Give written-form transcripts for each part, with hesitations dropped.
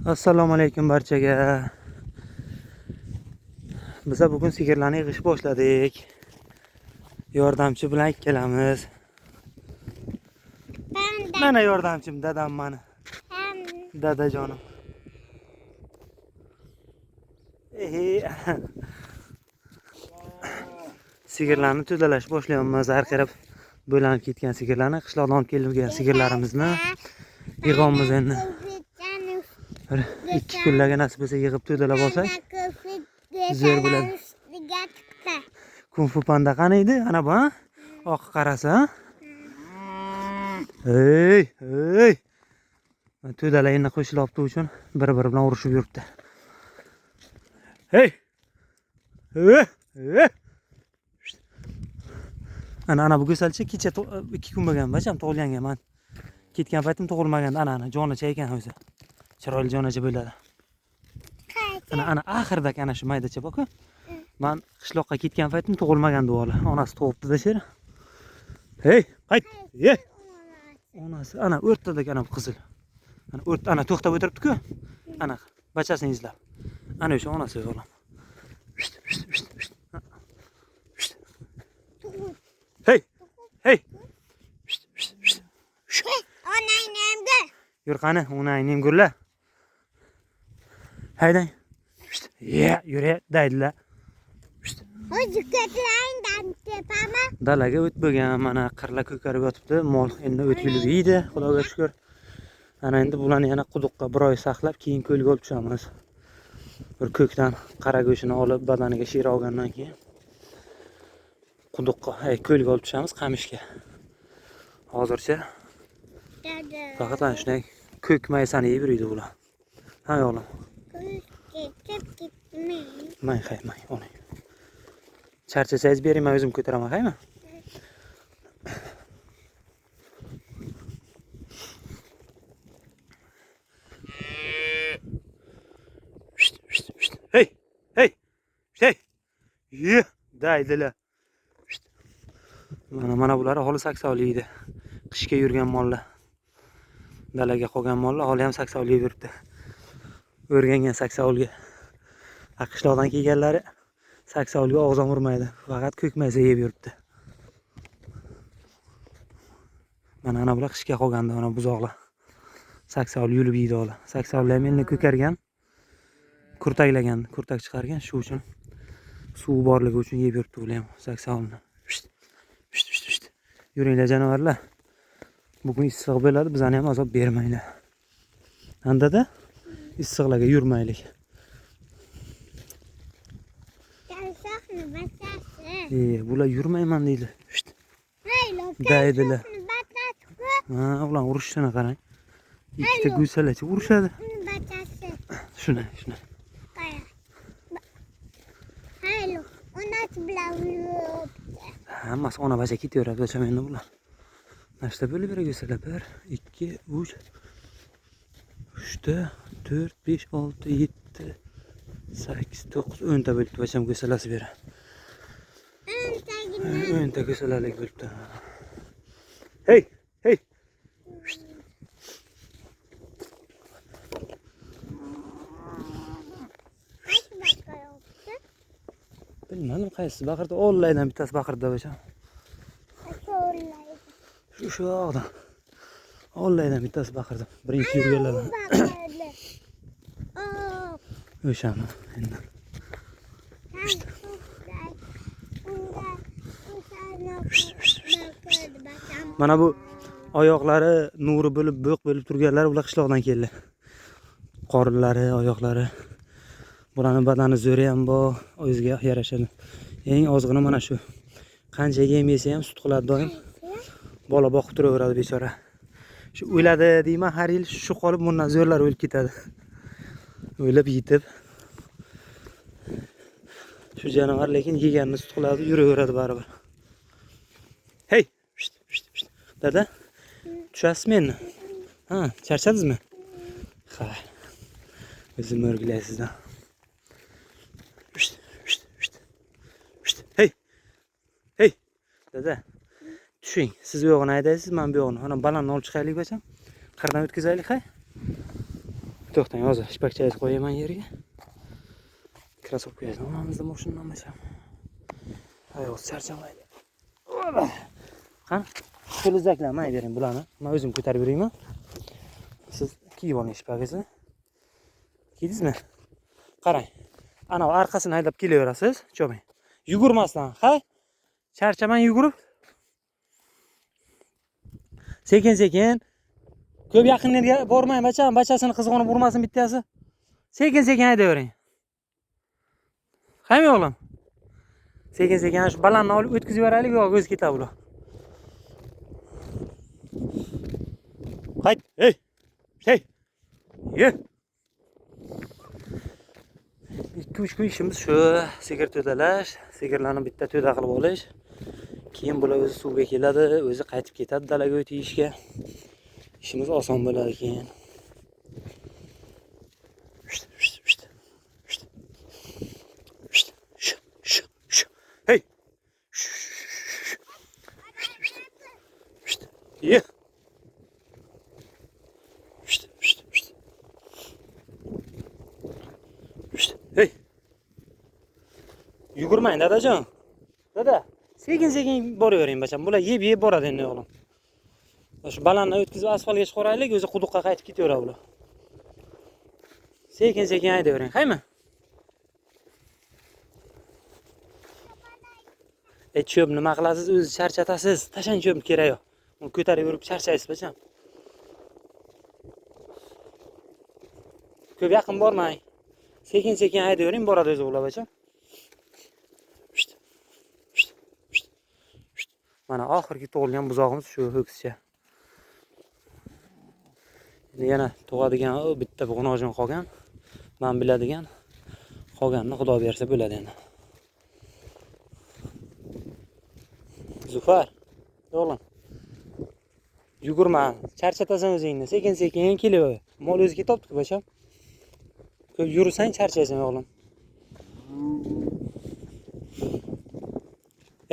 Assalomu alaykum barchaga. Biz bugun sigirlarni yig'ish boshladik. Yordamchi bilan ikkalamiz. Mana yordamchim dadam mani. Dadajonim. Sigirlarni tuzalash boshlayapmiz. Har qarab bo'lanib ketgan sigirlarni, qishloqdan olib kelgan sigirlarimizni yig'amiz endi. 2 kunlarga nasib bo'lsa yig'ib tuzalab olsak zo'r bo'ladi. Kung Fu Panda qani edi? Ana bu, oq qarasa. Ey. To'dalayni qo'shilibdi uchun bir-biri bilan urushib yuribdi. Hey. Ana bu go'salchi kecha 2 kun bo'lgan bacham tug'ilganga men ketgan paytim tug'ilmaganda ana jonicha ekan o'zi. Chiroyli jonacha bo'ladi. Ana oxirdagi ana shu maydacha bak-ku. Men qishloqqa ketgan paytim tug'ilmaganda o'g'li. Onasi tug'ibdi-da sher. Hey, qayt. Ye. Onasi ana o'rtadagi ana bu qizil. Ana o'rta ana to'xtab o'tiribdi-ku. Ana bachasini izlab. Ana o'sha onasi o'g'lim. Hey. Onaynemga. Yur qani, onaynem gurla. Haydang. Yur, daydilar. Hozirkatlaringdan tepama. Dalaga o't bo'lgan, mana qirla ko'karib yotibdi. Mol endi o't yulib yeydi, Xudoga shukr. Ana endi bularni yana quduqqa bir oy saqlab, keyin ko'lga olib tushamiz. Bir ko'kdan qara go'shini olib, badaniga shira olgandan keyin quduqqa, ko'lga olib tushamiz Qamishga. Hozircha faqat ana shunday ko'k maysani yeb yuradi bular. Ha o'g'lim. May, oling. Charchasangiz bering, men o'zim ko'taraman, haymi? Hey. Ye, daydilar. Mana bular aholi saksovul yeydi. Qishga yurgan mollar. Dalaga qolgan mollar hali ham saksovul yeb yuribdi. O'rgangan saksovulga. Qishloqdan kelganlari saksovulga og'zon urmaydi. Faqat ko'k maysa yeb yuribdi. Mana ana bular qishga qolganda, mana buzoqlar. Saksovul yulib yeydi ular. Saksovullar menni ko'kargan, kurtak chiqargan, shu uchun suv borligi uchun yeb yuribdi ular ham saksovulni. Yuringlar janovarlar. Bugun issiq bo'ladi, bizani ham azob bermanglar. Andada issiqlarga yurmaylik. Bular yurmayman deydi. Daydilar. Ular urushishini qarang. Ikkita go'salachi urushadi. Shuna. Onasi bilan Hammasi ona bacha ketaveradi bacham endi bular. Nashta bo'lib beraversalar 1, 2, 3, 3, 4, 5, 6, 7, 8, 9, 10 ta bo'libdi bacham go'salasi bera. 10 ta go'salalik bo'libdi. Hey. Bilmadim qaysi baqirdi, ollaydan bittasi baqirdi bacham. Shu yoqdan. Ollaydan bittasi baqirdi. Birinchi yurganlardan. O'shani endi. Mana bu oyoqlari nuri bo'lib, bo'q bo'lib turganlar ular qishloqdan keldi. Qornlari, oyoqlari. Bularning badani zo'ri ham bor, o'ziga yarashadi. Eng ozg'ini mana shu. Qancha yem yesa ham sut qiladi doim. Bola boqib turaveradi bechora. Shu o'ladi deyman, har yil shu qolib bundan zo'rlar o'lib ketadi. O'lib yetib. Shu jonivor lekin yeganini sut qiladi, yuraveradi baribir. Hey. Dada, tushasizmi meni? Ha, charchadingizmi? Ha. O'zim o'rgilaysizdan. Hey. Dada. Tushing. Siz bu yog'ini haydaysiz, men bu yog'ini. Ana balandni olib chiqaylik bacham. Qirdan o'tkazaylik, hay. To'xtang, hozir shipakchayni qo'yaman yerga. Krossovkani olamiz mashinadan masham. Ayoq charchamaydi. Qani, qo'lizaklamay bering bularni. Men o'zim ko'tarib yurayman. Siz kiyib oling shipakasini. Kiydingizmi? Qarang. Ana arkasini haydab kelaverasiz, cho'ming. Yugurmasdan, ha? Charchaman yugurib. Sekin-sekin. Ko'p yaqinlarga bormang, bacham. Bachasini qizg'onib urmasin bittasi. Sekin-sekin haydavering. Qani o'g'lim? Sekin-sekin shu balanni olib o'tkazib yuboraylik, yo'q, o'zi ketadi bular. Qayt, hey. Hey. Ye. 2-3 kun ishimiz shu, sigir to'dalash, sigirlarni bitta to'da qilib olish. Keyin bular o'zi suvga keladi, o'zi qaytib ketadi dalaga o'tib ishga. İşimiz oson bo'ladi keyin. Hey. Ye. Hey. Yugurmang dadajon. Dada, sekin-sekin boravering bacham. Bular yeb boradi endi o'g'lim. Shu balanni o'tkazib asfaltga chiqaraylik, o'zi quduqqa qaytib ketaveradi ular. Sekin-sekin haydavering, qaymi? Cho'p nima qilasiz? O'zi charchatasiz. Tashang cho'p kerak yo'q. Uni ko'tarib yurib charchaysiz bacham. Ko'p yaqin bormang. Sekin-sekin haydavering, boradi o'zi ular bacham. Mana oxirgi tug'ilgan buzog'imiz shu ho'kizcha. Yana tug'adigan bitta bug'nojon qolgan. Men biladigan. Qolganini Xudo bersa bo'ladi endi. Zufar, o'g'lim. Yugurma, charchatasan o'zingni. Sekin-sekin kelaver. Mol o'zi ketibdi-ku bacham. Ko'p yursang charchaysan o'g'lim.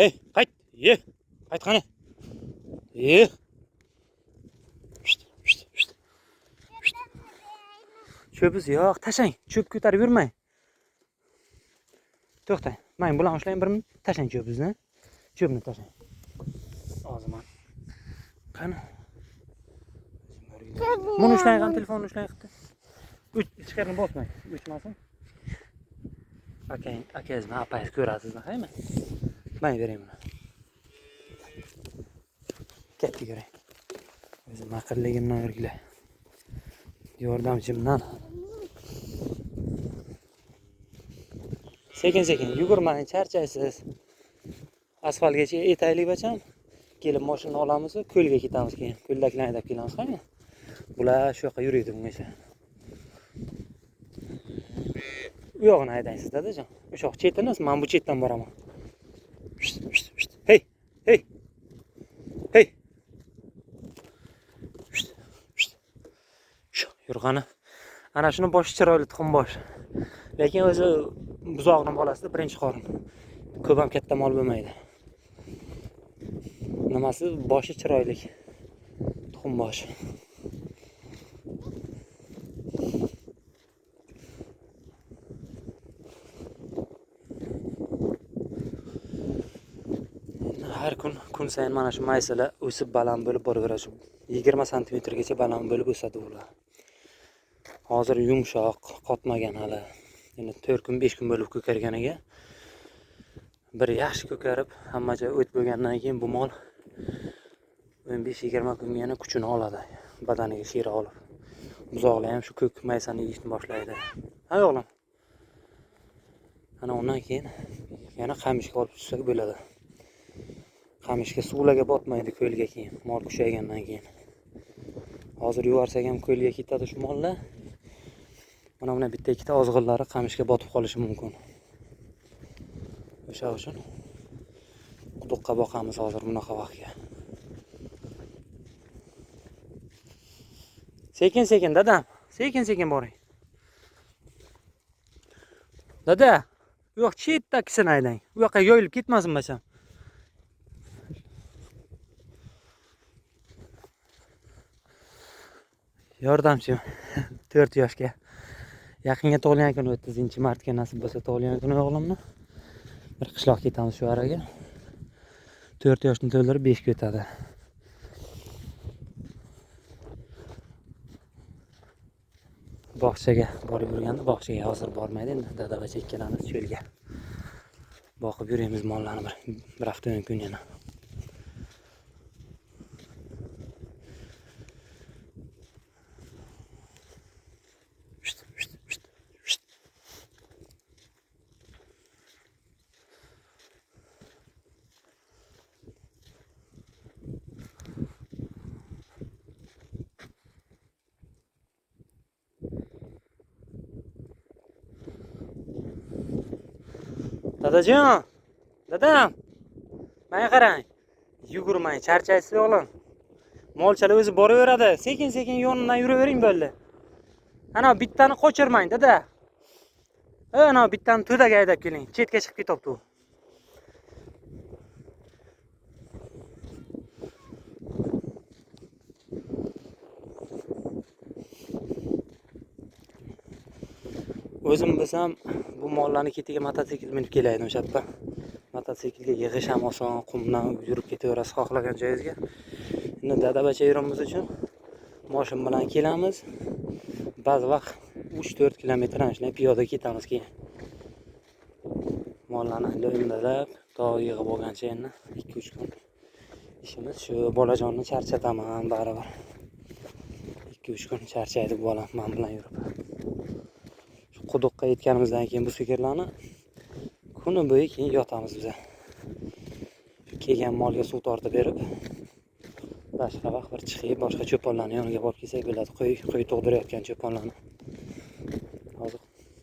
Hey, qayt. Ye. Qayt qani. Ye. Cho'piz yo'q, tashang. Cho'p ko'tarib yurmang. To'xtang. Men bilan ushlang bir minut. Tashang cho'pizni. Cho'pni tashang. Hozir men. Qani? Buni ushlang, qani telefonni ushlang qildi. Ichkarini bosmang. O'chmasin. Akangizmi, apaysiz ko'rasizmi, haymi? Men bering buni. Katta ko'ring. O'zi maqilligimdan o'rgilay. Yordamchimdan. Sekin-sekin yugurmang, charchaysiz. Asfaltgacha etaylik bacham. Kelib mashina olamiz, ko'lga ketamiz keyin. Ko'ldaklarni haydab kelamiz, qani? Bular shu yoqqa yuradi bungacha. U yog'ini haydaysiz dadajon. O'sha yoq chetimiz, men bu chetdan boraman. Hey, hey. Hey. Yurg'ani. Ana shuni boshi chiroyli tuxumbosh. Lekin o'zi buzoqning bolasida birinchi qorin. Ko'p ham katta mol bo'lmaydi. Nimasi boshi chiroyli. Tuxumbosh. Har kun sayin mana shu maysalar o'sib baland bo'lib boraveradi. 20 santimetrgacha baland bo'lib o'sadi ular. Hozir yumshoq, qotmagan hali. Endi 4 kun, 5 kun bo'lib ko'karganiga bir yaxshi ko'karib, hamma joy o't bo'lgandan keyin bu mol 15-20 kunga yana kuchini oladi. Badaniga shira olib. Buzoqlar ham shu ko'k maysani yeyishni boshlaydi. Ha o'g'lim. Ana undan keyin yana qamishga olib tushsak bo'ladi. Qamishga suvlarga botmaydi ko'lga keyin, mol kuchaygandan keyin. Hozir yuvarsak ham ko'lga ketadi shu mollar. Mana bitta ikkita ozg'inlari qamishga botib qolishi mumkin. O'sha uchun quduqqa boqamiz hozir bunaqa vaqtga. Sekin-sekin dadam, sekin-sekin boring. Dada, u yoq chetdakisini haydang. U yoqqa yoyilib ketmasin bacham. Yordamchim. 4 yoshga. Yaqinga tug'ilgan kuni o'tdi. 9 nasib bo'lsa tug'ilgan kuni o'g'limni. Bir qishloqqa ketamiz shu araga. 4 yoshni to'ldirib 5 ga o'tadi. Bog'chaga borib yurganda, bog'chaga hozir bormaydi endi. Dadavacha ikkalamiz cho'lga boqib yuramiz mollarni bir haftadan kun yana. Dadajon, dadam, menga qarang. Yugurmang, charchaysiz o'g'lim. Molchalar o'zi boraveradi. Sekin-sekin yonidan yuravering bo'ldi. Ana bittani qochirmang, dada. Ana bittani to'daga haydab keling. Chetga chiqib ketibdi u. O'zim bilsam, bu mollarni ketiga mototsikl minib kelaydim o'sha yerda. Mototsiklga yig'ish ham oson, qumdan yurib ketaverasiz xohlagan joyingizga. Endi dadabacha yurimiz uchun mashin bilan kelamiz. Ba'zi vaqt 3-4 kilometr shunday piyoda ketamiz keyin. Mollarni lo'ndalab, to yig'ib olgancha endi 2-3 kun ishimiz shu. Bolajonni charchataman baribir. 2-3 kun charchaydi bolam men bilan yurib. Quduqqa yetganimizdan keyin bu sigirlarni kuni bo'yi keyin yotamiz biz. Kelgan molga suv tortib berib, boshqa vaqt bir chiqib boshqa cho'ponlarni yoniga borib kelsak bo'ladi. Qo'y tug'dirayotgan cho'ponlarni. Hozir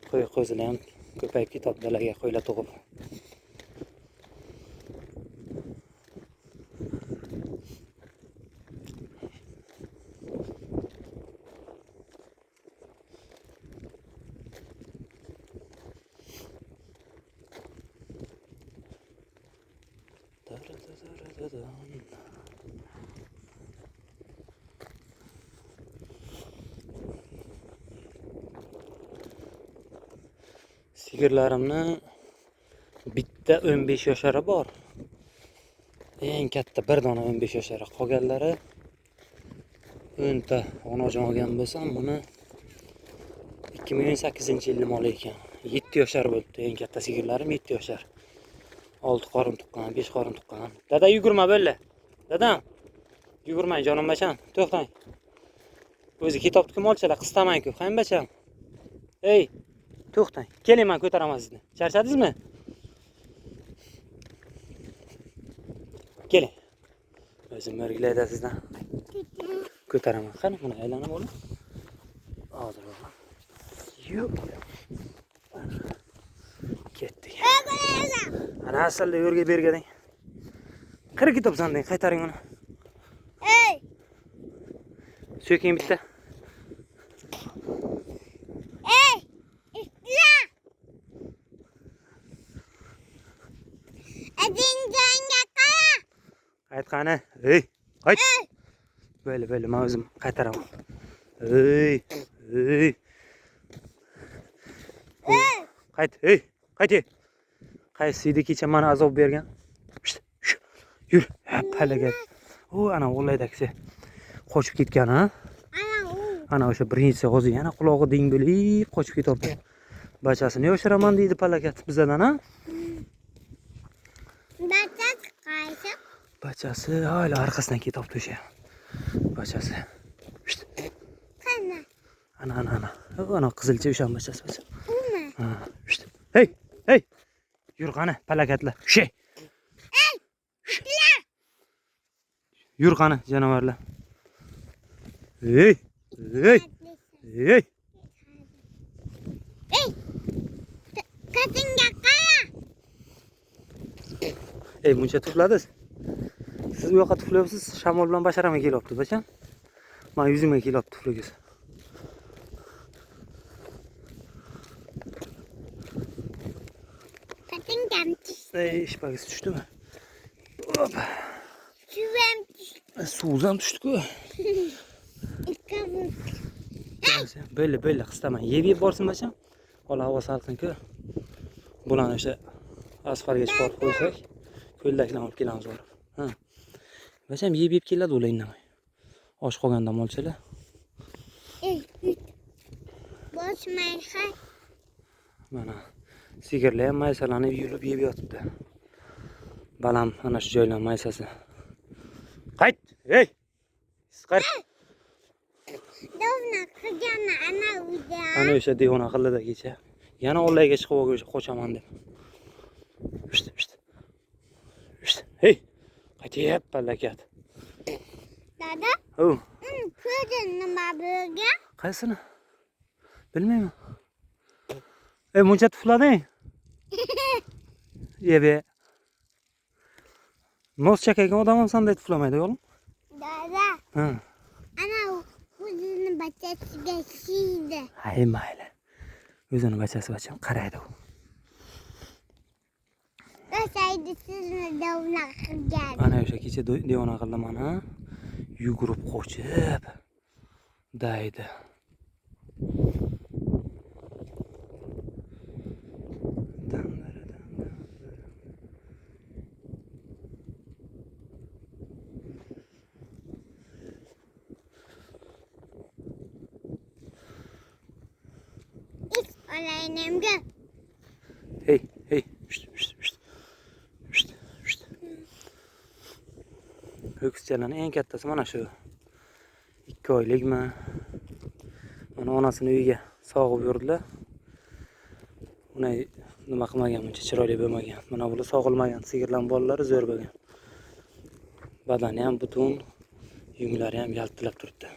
qo'y qo'zilar ham ko'payib ketadi dalaga qo'ylar tug'ib. Sigirlarimni bitta 15 yoshari bor. Eng katta bir dona 15 yoshari. Qolganlari 10 ta onajon olgan bo'lsam, buni 2008-yilni moli ekan. 7 yoshar bo'libdi. Eng katta sigirlarim 7 yoshar. 6 qorin tuqqan, 5 qorin tuqqan. Dada yugurma bo'ldi. Dadam, yugurmang jonim bacham, to'xtang. O'zi ketibdi molchalar, qistamang-ku, qayin bacham. Ey, to'xtang. Keling, men ko'taraman sizni. Charchadingizmi? Keling. O'zim o'rgilaydi sizdan. Ko'taraman. Qani, buni aylanib oling. Hozir o'g'lim. Yo'q. Ketdik. Ana asalda yo'rga bergading. Qirib ketibsan deng, qaytaring uni. Ey! So'king bitta. Ey! İstila! Adinganga qara! Qaytqani. Ey, qayt. Böyle men o'zim qaytaraman. Ey, ey. Qayt, ey, qayt. Qaysiydi kecha meni azob bergan? Yur, palaga. O, ana o'laydakisi. Qochib ketgan, ha? Ana o'sha birinchisi hozir yana qulog'i ding bo'lib qochib ketibdi. Bachasini yoshiraman deydi palakat bizdan, ha? Bachasi qaysi? Bachasi hala orqasidan ketibdi o'sha. Bachasi. Qana? Ana. Ana qizilcha o'sha bachasi. Umi? Ha, hey, hey. Yur qani, palakatlar. She. Ey! İstila! Yur qani, janovarlar. Hey, hey. Hey. Ey! Qadinga qara! Ey, buncha tufladingiz. Siz u yoqqa tuflayapsiz, shamol bilan basharama kelyapti, bacham. Men yuzimga kelyapti tufligingiz. Qadingam tushdi. Ey, ishpagiz tushdimi? Hop. Suvam tushdi. Suvzam tushdi-ku. Ikkovi. Böyle qistaman. Yeb borsin bacham. Hol havo salqin-ku. Bularni o'sha asfaltga chiqarib qo'ysak, ko'ylakdan olib kelamiz borib. Ha. Bacham yeb keladi ular indamay. Osh qolganda molchalar. Bosmay hay. Mana sigirlar ham maysalanib yulib yeb yotibdi. Balam ana shu joylar maysasi. Qayt! Hey! Siqar. Dovna qilgani ana uyda. Ana o'sha devona qildida kecha. Yana olayga chiqib qochaman deb. Hey! Qaytyap palakat. Dada? Oh. Ko'rdin nima bo'lgan? Qaysini? Bilmayman. Muncha tuflading? Yebe. Nos chakaygan odam ham sanday tuflamaydi, yo'qmi? Dada. Ha. Ana o'zini bachasiga shiydi. Hay mayli. O'zini bachasi bacham qaraydi u. O'saydi sizni dovna qilgan. Ana o'sha kecha devona qildi mana. Yugurib qochib daydi. Olaynemga. Hey. Ho'kizchalarning eng kattasi mana shu. 2 oylikmi? Mana onasini uyiga sog'ib yurdilar. Uni nima qilmagan, buncha chiroyli bo'lmagan. Mana bular sog'ilmagan sigirlar bolalari zo'r bo'lgan. Badani ham butun, yunglari ham yaltilab turibdi.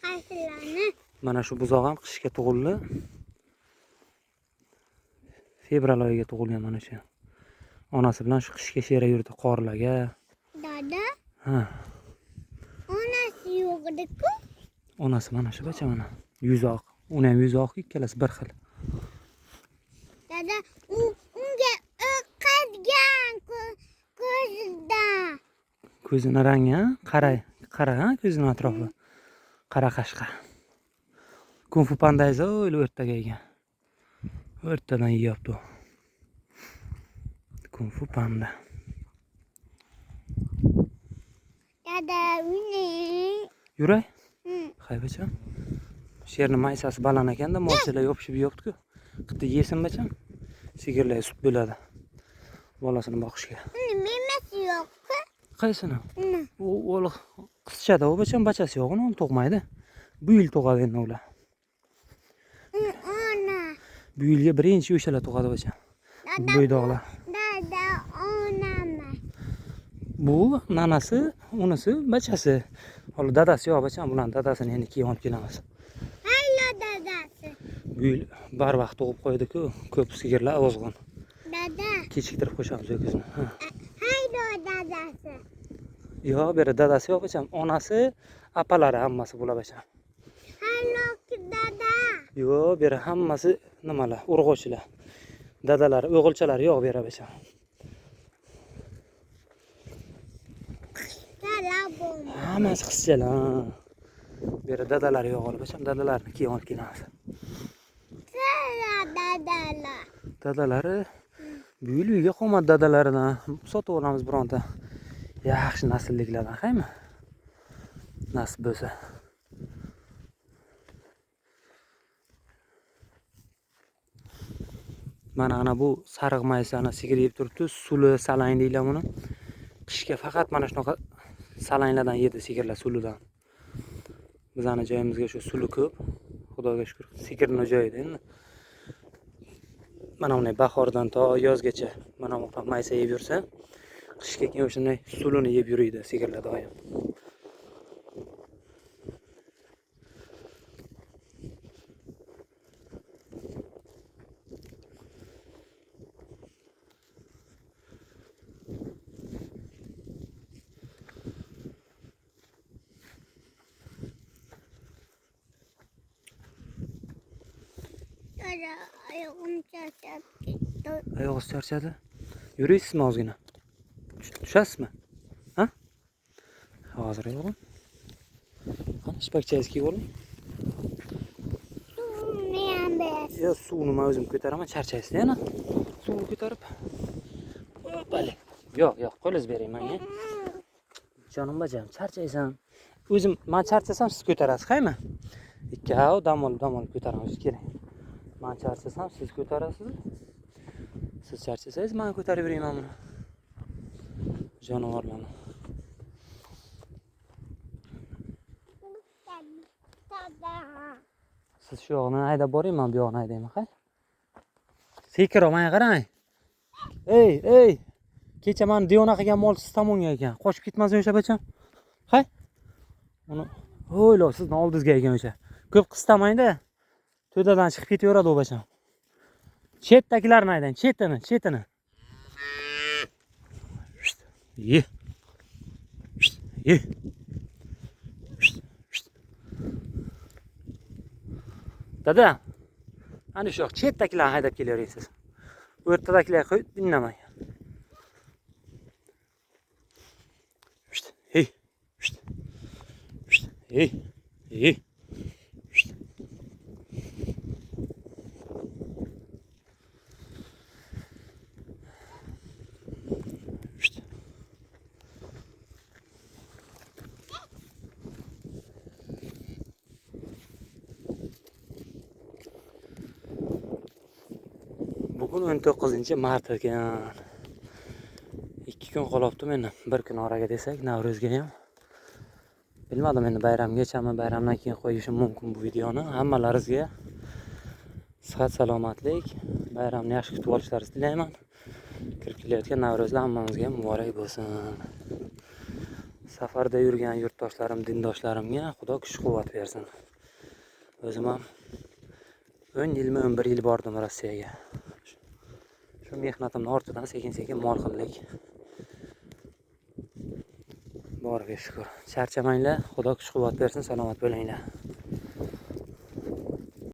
Qaysilarni? Mana shu buzoq ham qishga tug'ildi. Fevral oyiga tug'ilgan mana shu. Onasi bilan shu qishga shera yurdi qorlarga. Dada? Ha. Onasi yo'q-ku. Onasi mana shu bacha mana. Yuzoq. Uni ham yuzoq, ikkalasi bir xil. Dada, unga o'qadgan ko'zida. Ko'zini rangi, qara, ko'zini atrofi. Qara qashqa. Kung fu panday zo'l o'rtaga egan. O'rtadan yeyapti. Kung fu panda. Dada, uni. Yuray. Hay bacham. Sherni maysasi baland ekanda, molchalar yopishib yopdi-ku. Qitti yesin bacham. Sigirlar sut bo'ladi. Bolasini boqishga. Uni memasi yo'q-ku. Qaysini? U qizchada u bacham bachasi yo'q, uni tug'maydi. Bu yil tug'adi endi ular. Ona. Bu yilga birinchi o'shalar tug'adi bacham. Bo'ydoqlar. Dada, onami. Bu nanasi, unisi bachasi. Hali dadasi yo'q bacham, bularning dadasini endi keyin olib kelamiz. Haylo dadasi. Bu yil barvaqt tug'ib qo'ydi-ku, ko'p sigirlar ozg'in. Dada. Kechiktirib qo'yamiz o'kizni. Haylo dadasi. Yo'q, beri dadasi yo'q bacham. Onasi, apalari hammasi bular bacham. Haylo dada. Yo'q, beri hammasi nimalar, urg'ochilar. Dadalari, o'g'ilchalari yo'q beri bacham. Salom. Hammasi qizchalar. Beri dadalari yo'q olib bacham, dadalarini keyin olib kelamiz. Dadalar. Dadalari bu yil uyga qolmadi dadalaridan. Sotib olamiz bironta. Yaxshi naslliklardan, haymi? Nasib bo'lsa. Mana bu sariq maysani sigir yeb turibdi. Suli salang deylar buni. Qishga faqat mana shunaqa salanglardan yedi sigirlar sulidan. Bizning joyimizga shu suli ko'p. Xudoga shukr. Sigirning joyida endi. Mana bunday bahordan to yozgacha mana bu maysa yeb yursa, qishga keyin o'shanday sulini yeb yuriydi sigirlar doim. Dada, oyog'im charchab ketdi. Oyog'ingiz charchadi? Yuraysizmi ozgina? Tushasizmi? Ha? Hozir yo'g'im. Shipakchangiz kiyib oling. Suvni ham berasiz. Yo, suvni men o'zim ko'taraman, charchaysiz yana. Suvni ko'tarib. Hoppale. Yo'q, qo'lingiz bering menga. Jonim bajam, charchaysan. O'zim men charchasam siz ko'tarasiz, qaymi? Ikkov dam olib ko'taramiz kerak. Men charchasam siz ko'tarasiz. Siz charchasangiz men ko'tarib berayman buni. Jonivorlarni. Siz shu yoqni haydab boring, men bu yoqni haydayman, qay. Sekiroq menga qarang. Ey. Kecha men Diona qilgan mol siz tomonga ekan. Qochib ketmasin o'sha bacham. Qay. Uni o'ylo sizni oldingizga ekan o'sha. Ko'p qistamang-da. To'dadan chiqib ketaveradi u bacham. Chetdagilarni haydang, chetini. Ye. Dada, ana shu chetdagilarni haydab kelaverasiz. O'rtadagilar qo'yib indamang. Hey. Bugun 19-mart ekan. 2 kun qolibdi meni. 1 kun oraga desak, Navro'zga ham. Bilmadim endi bayramgachami, bayramdan keyin qo'yishim mumkin bu videoni. Hammalaringizga sihat, salomatlik, bayramni yaxshi kutib olishlaringizni tilayman. Kirib kelayotgan Navro'zlar hammamizga muborak bo'lsin. Safarda yurgan yurtdoshlarim, dindoshlarimga Xudo kuch-quvvat bersin. O'zim ham 10 yilmi, 11 yil bordim Rossiyaga. Shu mehnatimning ortidan sekin-sekin mol qildik. Boriga shukr. Charchamanglar, Xudo kuch-quvvat bersin, salomat bo'linglar.